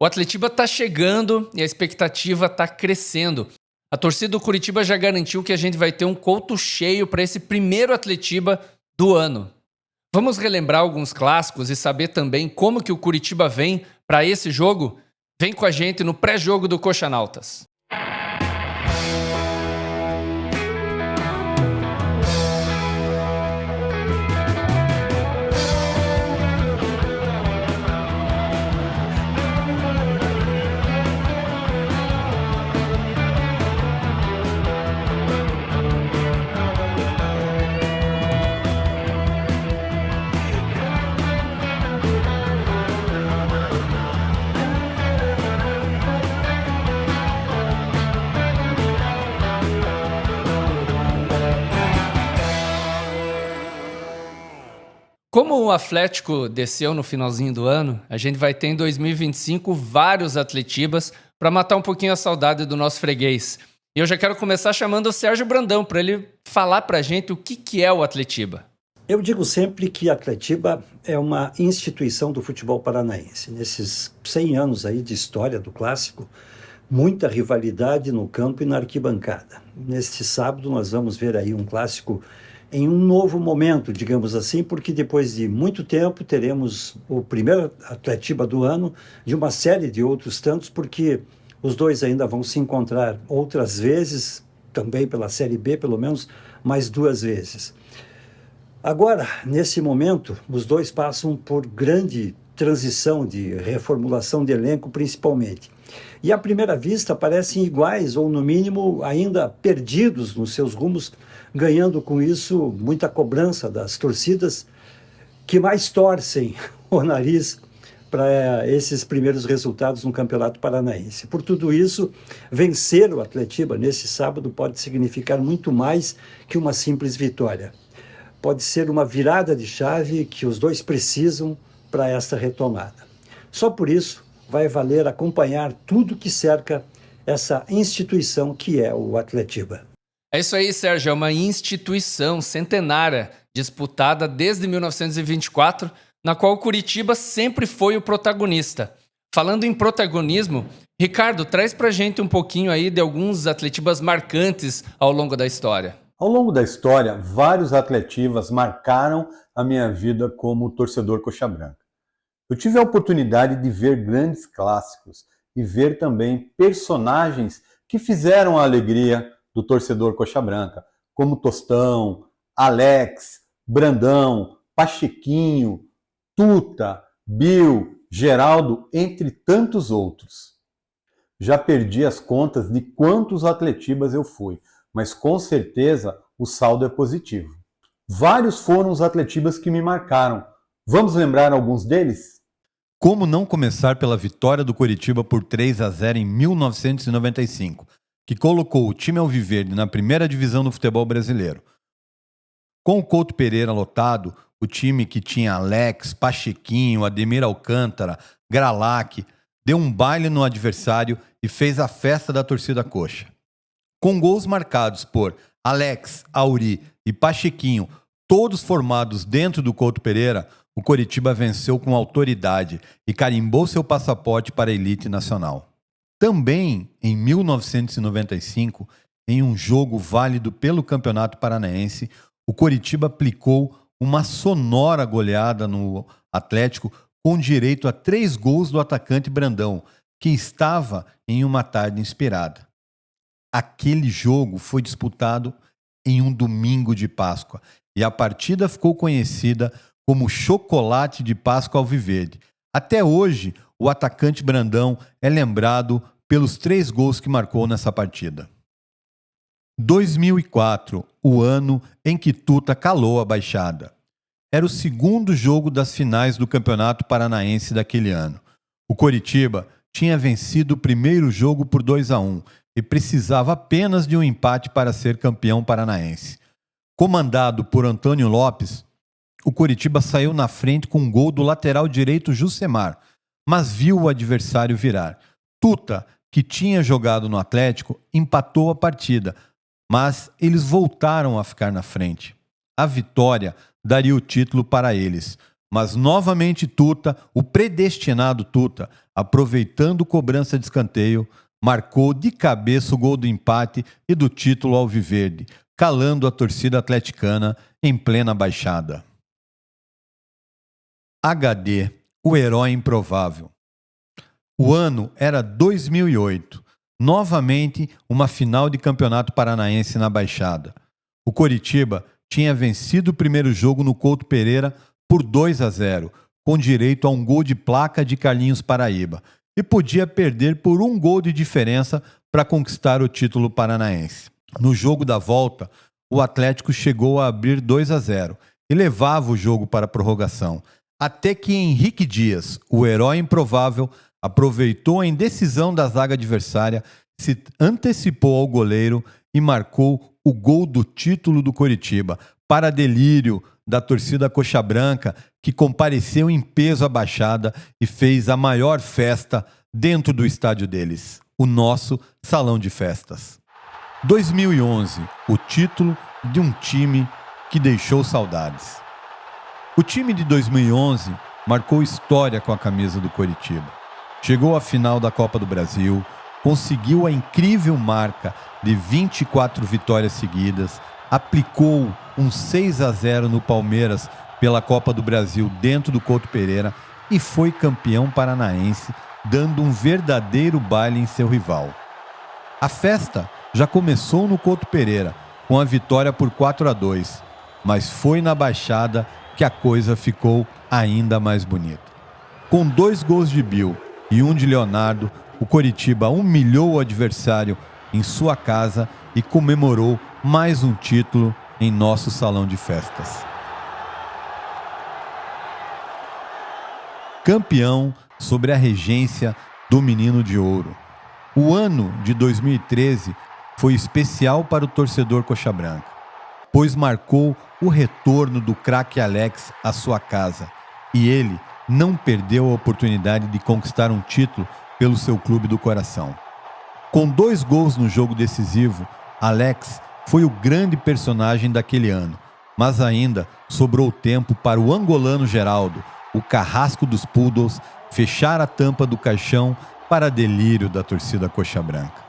O Atletiba está chegando e a expectativa está crescendo. A torcida do Curitiba já garantiu que a gente vai ter um Couto cheio para esse primeiro Atletiba do ano. Vamos relembrar alguns clássicos e saber também como que o Curitiba vem para esse jogo? Vem com a gente no pré-jogo do Coxanautas. Como o Atlético desceu no finalzinho do ano, a gente vai ter em 2025 vários Atletibas para matar um pouquinho a saudade do nosso freguês. E eu já quero começar chamando o Sérgio Brandão para ele falar para a gente o que é o Atletiba. Eu digo sempre que a Atletiba é uma instituição do futebol paranaense. Nesses 100 anos aí de história do clássico, muita rivalidade no campo e na arquibancada. Neste sábado nós vamos ver aí um clássico em um novo momento, digamos assim, porque depois de muito tempo teremos o primeiro Atletiba do ano, de uma série de outros tantos, porque os dois ainda vão se encontrar outras vezes, também pela Série B, pelo menos, mais 2 vezes. Agora, nesse momento, os dois passam por grande transição de reformulação de elenco, principalmente. E à primeira vista parecem iguais, ou no mínimo ainda perdidos nos seus rumos, ganhando com isso muita cobrança das torcidas que mais torcem o nariz para esses primeiros resultados no Campeonato Paranaense. Por tudo isso, vencer o Atletiba nesse sábado pode significar muito mais que uma simples vitória. Pode ser uma virada de chave que os dois precisam para esta retomada. Só por isso vai valer acompanhar tudo que cerca essa instituição que é o Atletiba. É isso aí, Sérgio, é uma instituição centenária, disputada desde 1924, na qual o Curitiba sempre foi o protagonista. Falando em protagonismo, Ricardo, traz pra gente um pouquinho aí de alguns Atletibas marcantes ao longo da história. Ao longo da história, vários Atletibas marcaram a minha vida como torcedor coxa branca. Eu tive a oportunidade de ver grandes clássicos e ver também personagens que fizeram a alegria do torcedor coxa branca, como Tostão, Alex, Brandão, Pachequinho, Tuta, Bill, Geraldo, entre tantos outros. Já perdi as contas de quantos Atletibas eu fui, mas com certeza o saldo é positivo. Vários foram os Atletibas que me marcaram. Vamos lembrar alguns deles? Como não começar pela vitória do Curitiba por 3-0 em 1995, que colocou o time alviverde na primeira divisão do futebol brasileiro. Com o Couto Pereira lotado, o time que tinha Alex, Pachequinho, Ademir Alcântara, Gralac, deu um baile no adversário e fez a festa da torcida coxa. Com gols marcados por Alex, Auri e Pachequinho, todos formados dentro do Couto Pereira, o Coritiba venceu com autoridade e carimbou seu passaporte para a elite nacional. Também, em 1995, em um jogo válido pelo Campeonato Paranaense, o Coritiba aplicou uma sonora goleada no Atlético com direito a 3 gols do atacante Brandão, que estava em uma tarde inspirada. Aquele jogo foi disputado em um domingo de Páscoa e a partida ficou conhecida como Chocolate de Páscoa Alviverde. Até hoje, o atacante Brandão é lembrado pelos 3 gols que marcou nessa partida. 2004, o ano em que Tuta calou a baixada. Era o segundo jogo das finais do Campeonato Paranaense daquele ano. O Coritiba tinha vencido o primeiro jogo por 2-1 e precisava apenas de um empate para ser campeão paranaense. Comandado por Antônio Lopes, o Coritiba saiu na frente com um gol do lateral direito Jusemar, mas viu o adversário virar. Tuta, que tinha jogado no Atlético, empatou a partida, mas eles voltaram a ficar na frente. A vitória daria o título para eles. mas novamente Tuta, o predestinado Tuta, aproveitando cobrança de escanteio, marcou de cabeça o gol do empate e do título alviverde, calando a torcida atleticana em plena baixada. HD, o herói improvável. O ano era 2008, novamente uma final de campeonato paranaense na Baixada. O Coritiba tinha vencido o primeiro jogo no Couto Pereira por 2-0, com direito a um gol de placa de Carlinhos Paraíba, e podia perder por um gol de diferença para conquistar o título paranaense. No jogo da volta, o Atlético chegou a abrir 2-0 e levava o jogo para a prorrogação, até que Henrique Dias, o herói improvável, aproveitou a indecisão da zaga adversária, se antecipou ao goleiro e marcou o gol do título do Coritiba, para delírio da torcida coxa branca, que compareceu em peso à Baixada e fez a maior festa dentro do estádio deles, o nosso salão de festas. 2011, o título de um time que deixou saudades. O time de 2011 marcou história com a camisa do Coritiba. Chegou à final da Copa do Brasil, conseguiu a incrível marca de 24 vitórias seguidas, aplicou um 6-0 no Palmeiras pela Copa do Brasil dentro do Couto Pereira e foi campeão paranaense, dando um verdadeiro baile em seu rival. A festa já começou no Couto Pereira, com a vitória por 4-2, mas foi na Baixada que a coisa ficou ainda mais bonita. Com 2 gols de Bill e um de Leonardo, o Coritiba humilhou o adversário em sua casa e comemorou mais um título em nosso salão de festas. Campeão sobre a regência do Menino de Ouro. O ano de 2013 foi especial para o torcedor coxa branca, pois marcou o retorno do craque Alex à sua casa, e ele não perdeu a oportunidade de conquistar um título pelo seu clube do coração. Com 2 gols no jogo decisivo, Alex foi o grande personagem daquele ano, mas ainda sobrou tempo para o angolano Geraldo, o carrasco dos Poodles, fechar a tampa do caixão para delírio da torcida coxa branca.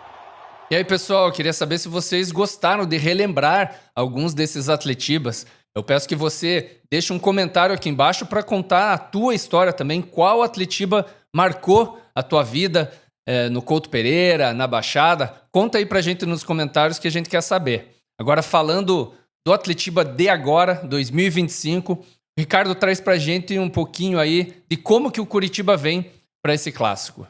E aí, pessoal, eu queria saber se vocês gostaram de relembrar alguns desses atletibas. Eu peço que você deixe um comentário aqui embaixo para contar a tua história também, qual atletiba marcou a tua vida no Couto Pereira, na Baixada. Conta aí pra gente nos comentários que a gente quer saber. Agora, falando do atletiba de agora, 2025, o Ricardo traz pra gente um pouquinho aí de como que o Coritiba vem para esse clássico.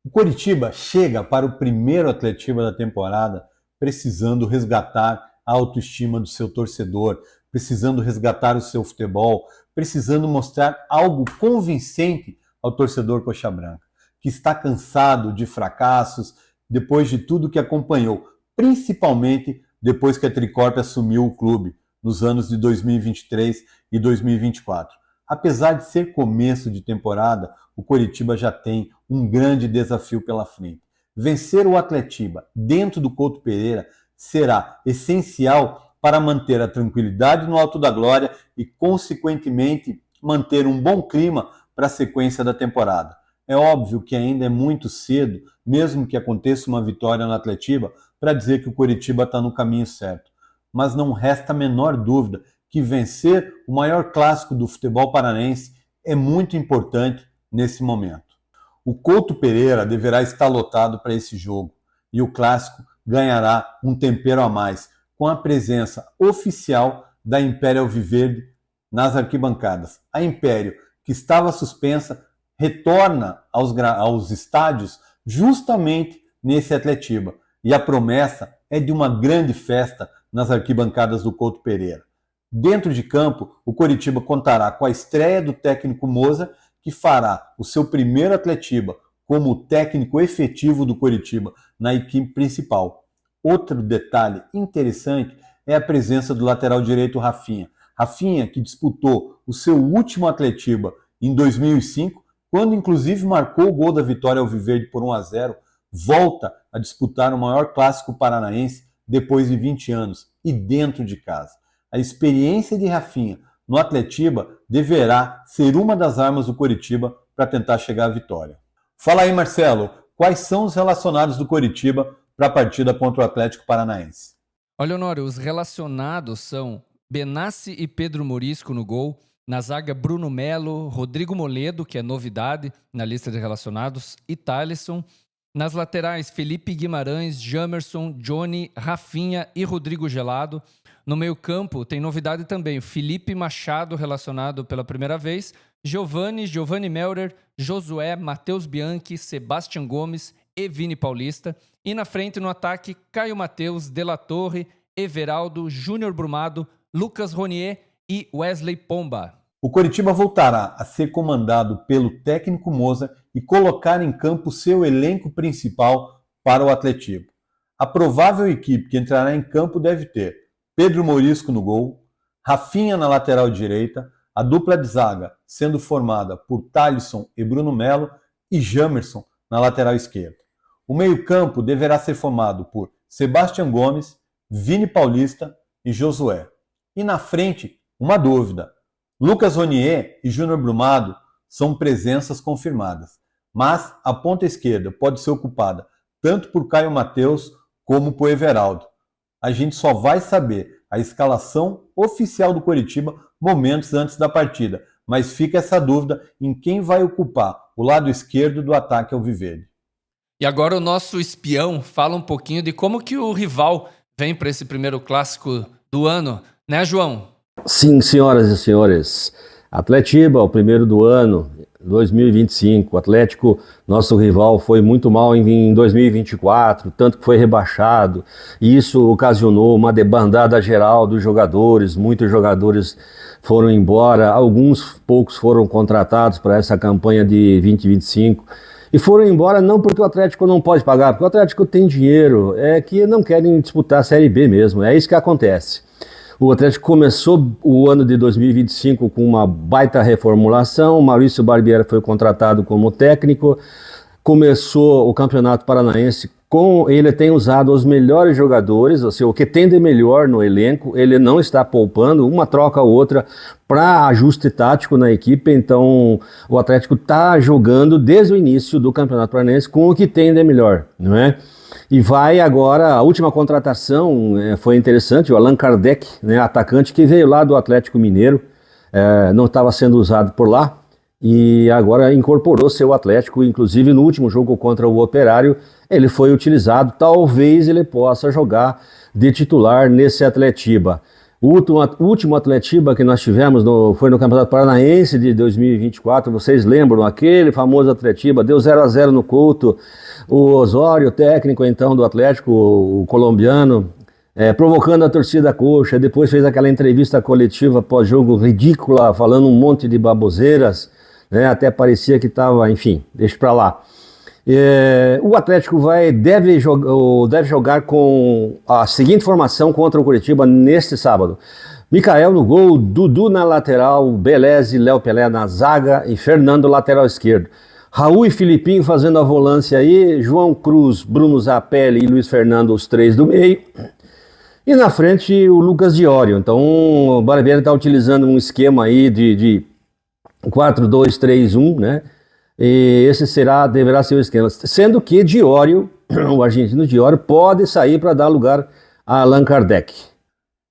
O Coritiba chega para o primeiro atletiba da temporada precisando resgatar a autoestima do seu torcedor, precisando resgatar o seu futebol, precisando mostrar algo convincente ao torcedor coxa branca, que está cansado de fracassos depois de tudo que acompanhou, principalmente depois que a Tricorp assumiu o clube nos anos de 2023 e 2024. Apesar de ser começo de temporada, o Coritiba já tem um grande desafio pela frente. Vencer o Atletiba dentro do Couto Pereira será essencial para manter a tranquilidade no Alto da Glória e, consequentemente, manter um bom clima para a sequência da temporada. É óbvio que ainda é muito cedo, mesmo que aconteça uma vitória no Atletiba, para dizer que o Coritiba está no caminho certo. Mas não resta a menor dúvida que vencer o maior clássico do futebol paranaense é muito importante nesse momento. O Couto Pereira deverá estar lotado para esse jogo e o clássico ganhará um tempero a mais, com a presença oficial da Império Alviverde nas arquibancadas. A Império, que estava suspensa, retorna aos estádios justamente nesse Atletiba. E a promessa é de uma grande festa nas arquibancadas do Couto Pereira. Dentro de campo, o Coritiba contará com a estreia do técnico Moza, que fará o seu primeiro Atletiba como técnico efetivo do Coritiba na equipe principal. Outro detalhe interessante é a presença do lateral direito Rafinha. Rafinha, que disputou o seu último Atletiba em 2005, quando inclusive marcou o gol da vitória alviverde por 1-0, volta a disputar o maior clássico paranaense depois de 20 anos e dentro de casa. A experiência de Rafinha, no Atletiba deverá ser uma das armas do Coritiba para tentar chegar à vitória. Fala aí, Marcelo, quais são os relacionados do Coritiba para a partida contra o Atlético Paranaense? Olha, Honório, os relacionados são Benassi e Pedro Morisco no gol. Na zaga, Bruno Melo, Rodrigo Moledo, que é novidade na lista de relacionados, e Thalisson. Nas laterais, Felipe Guimarães, Jamerson, Johnny, Rafinha e Rodrigo Gelado. No meio-campo, tem novidade também. Felipe Machado, relacionado pela primeira vez. Giovanni Melder, Josué, Matheus Bianchi, Sebastião Gomes e Vini Paulista. E na frente, no ataque, Caio Mateus, De La Torre, Everaldo, Júnior Brumado, Lucas Ronier e Wesley Pomba. O Coritiba voltará a ser comandado pelo técnico Moza e colocar em campo seu elenco principal para o Atletiba. A provável equipe que entrará em campo deve ter Pedro Morisco no gol, Rafinha na lateral direita, a dupla de zaga sendo formada por Thalisson e Bruno Melo e Jamerson na lateral esquerda. O meio-campo deverá ser formado por Sebastião Gomes, Vini Paulista e Josué. E na frente, uma dúvida. Lucas Ronier e Júnior Brumado são presenças confirmadas, mas a ponta esquerda pode ser ocupada tanto por Caio Mateus como por Everaldo. A gente só vai saber a escalação oficial do Coritiba momentos antes da partida, mas fica essa dúvida em quem vai ocupar o lado esquerdo do ataque alviverde. E agora o nosso espião fala um pouquinho de como que o rival vem para esse primeiro clássico do ano, né, João? Sim, senhoras e senhores, Atletiba, o primeiro do ano, 2025, o Atlético, nosso rival, foi muito mal em 2024, tanto que foi rebaixado, e isso ocasionou uma debandada geral dos jogadores, muitos jogadores foram embora, alguns poucos foram contratados para essa campanha de 2025, e foram embora não porque o Atlético não pode pagar, porque o Atlético tem dinheiro, é que não querem disputar a Série B mesmo, é isso que acontece. O Atlético começou o ano de 2025 com uma baita reformulação, Maurício Barbieri foi contratado como técnico, começou o Campeonato Paranaense com, ele tem usado os melhores jogadores, ou seja, o que tem de melhor no elenco, ele não está poupando, uma troca ou outra para ajuste tático na equipe, então o Atlético está jogando desde o início do Campeonato Paranaense com o que tem de melhor, não é? E vai agora, a última contratação foi interessante, o Allan Kardec, né, atacante que veio lá do Atlético Mineiro, não estava sendo usado por lá, e agora incorporou seu Atlético, inclusive no último jogo contra o Operário, ele foi utilizado, talvez ele possa jogar de titular nesse Atletiba. O último Atletiba que nós tivemos foi no Campeonato Paranaense de 2024, vocês lembram, aquele famoso Atletiba, deu 0-0 no Couto, o Osório, técnico então do Atlético, o colombiano, provocando a torcida coxa, depois fez aquela entrevista coletiva pós-jogo ridícula, falando um monte de baboseiras, né, até parecia que estava, enfim, deixa pra lá. O Atlético deve jogar com a seguinte formação contra o Coritiba neste sábado. Micael no gol, Dudu na lateral, Beleze, Léo Pelé na zaga e Fernando lateral esquerdo. Raul e Filipinho fazendo a volância aí, João Cruz, Bruno Zapelli e Luiz Fernando, os três do meio. E na frente o Lucas Diório. Então o Barbieri está utilizando um esquema aí de 4-2-3-1, né? E esse deverá ser o esquema. Sendo que Diório, o argentino Diório, pode sair para dar lugar a Allan Kardec.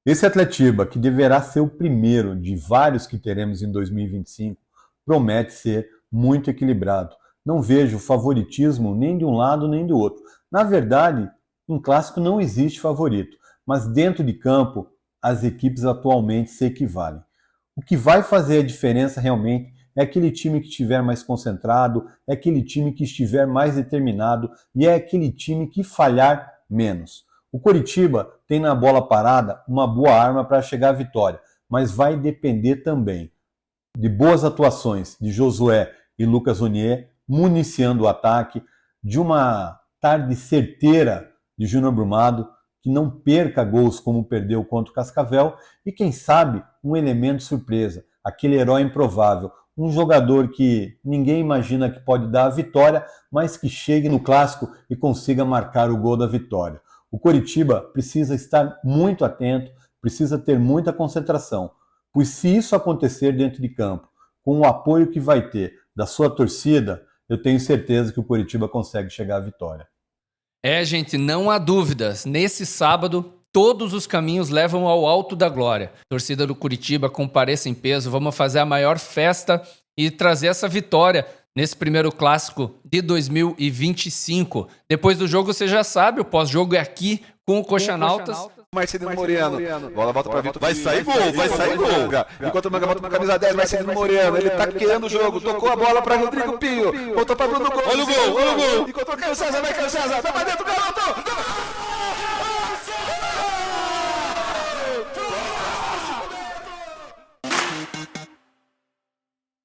Esse Atletiba, que deverá ser o primeiro de vários que teremos em 2025, promete ser muito equilibrado. Não vejo favoritismo nem de um lado nem do outro. Na verdade, em clássico não existe favorito, mas dentro de campo as equipes atualmente se equivalem. O que vai fazer a diferença realmente é aquele time que estiver mais concentrado, é aquele time que estiver mais determinado e é aquele time que falhar menos. O Coritiba tem na bola parada uma boa arma para chegar à vitória, mas vai depender também de boas atuações de Josué e Lucas Ronier, municiando o ataque, de uma tarde certeira de Júnior Brumado, que não perca gols como perdeu contra o Cascavel, e quem sabe um elemento surpresa, aquele herói improvável, um jogador que ninguém imagina que pode dar a vitória, mas que chegue no clássico e consiga marcar o gol da vitória. O Coritiba precisa estar muito atento, precisa ter muita concentração, pois se isso acontecer dentro de campo, com o apoio que vai ter da sua torcida, eu tenho certeza que o Coritiba consegue chegar à vitória. Gente, não há dúvidas. Nesse sábado, todos os caminhos levam ao alto da glória. Torcida do Coritiba, compareça em peso. Vamos fazer a maior festa e trazer essa vitória nesse primeiro clássico de 2025. Depois do jogo, você já sabe, o pós-jogo é aqui com o Coxanautas. Marcelino Moreno. Bola volta pra Vitor. Vai sair gol. Enquanto o Manga volta pra camisa 10, Marcelino Moreno. Ele tá querendo o jogo. Tocou a bola pra Rodrigo Pinho. Voltou pra Bruno Gomes. Olha o gol. Encontrou o Caio César. Vai, Caio César. Vai pra dentro, garoto.